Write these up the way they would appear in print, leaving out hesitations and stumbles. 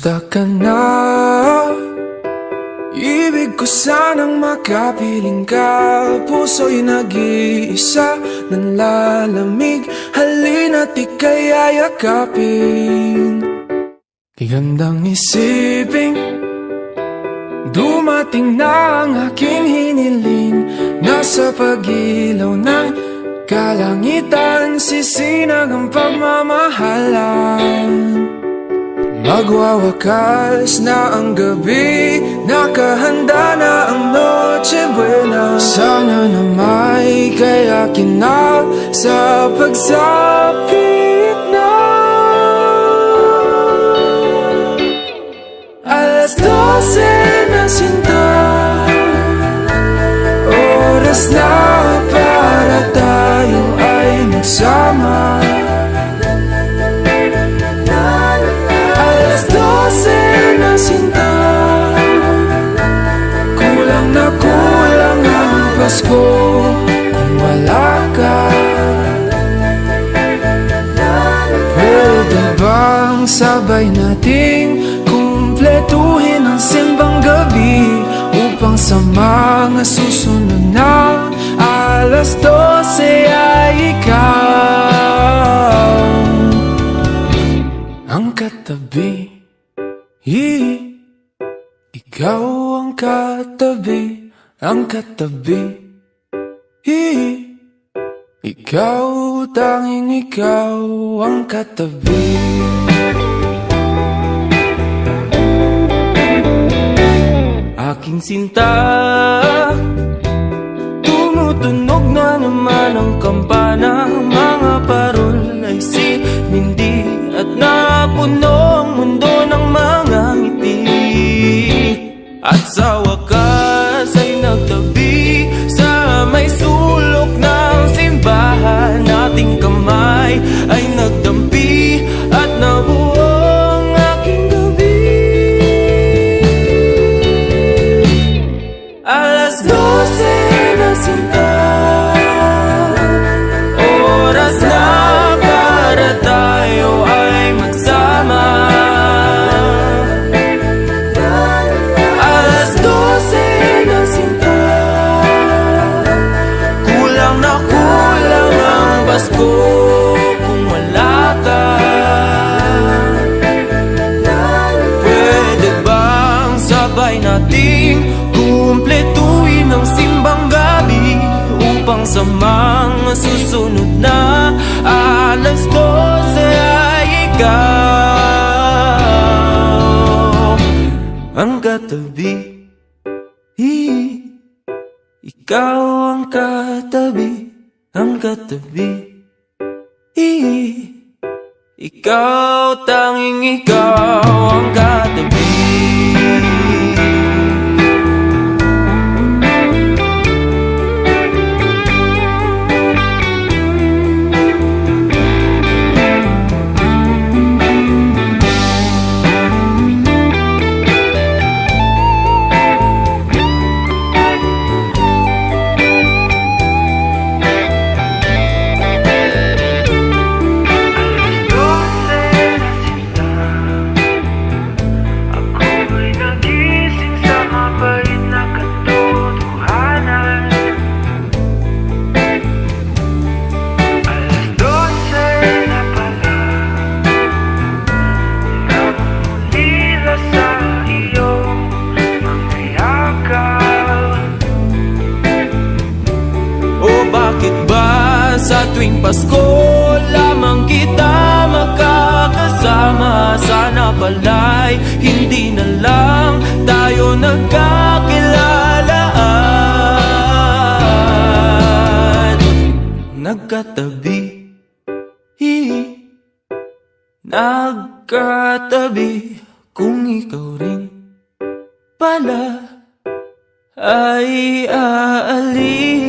Kamusta ka na? Ibig ko sanang makapiling ka. Puso'y nag-iisa, nanlalamig. Halina't ika'y ayakapin. Gandang isipin, dumating na ang aking hiniling. Nasa pag-ilaw ng kalangitan, sisinag ang pagmamahalan. Magwawakas na ang gabi, nakahanda na ang Noche Buena. Sana na may kayakin na sa pagsapit na. Alas 12 na sinta, oras na para tayo ay magsama. Alas 12 na sinta, kulang na kulang ang Pasko kung wala ka. Pwede bang sabay nating kumpletuhin ang simbang gabi upang sa mga susunod na alas 12 ay ikaw ang katabi. Ikaw ang katabi, ang katabi. Ikaw, tanging ikaw ang katabi. Aking sinta, tumutunog na naman ang kampana. Mga parol ay sinindi at napuno ang mundo ng mga ngiti. At sa wakas ay nagtabi sa may sulok ng simbahan. Ating kamay ay nagdampi at nabuo ang aking gabi. Alas 12 na sinta, oras na para tayo ay magsama. Alas 12 na sinta, kulang na kulang ang Pasko kung wala ka. Pwede bang sabay nating kumpletuhin ang simbang gabi upang sa mga susunod na alas 12 ay ikaw ang katabi. Ikaw ang katabi, ang katabi. Ikaw, tanging ikaw ang katabi. Sa tuwing Pasko lamang kita makakasama. Sana pala'y hindi na lang tayo nagkakilalaan. Nagkatabi, nagkatabi. Kung ikaw rin pala ay aalis.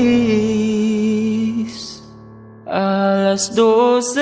Alas 12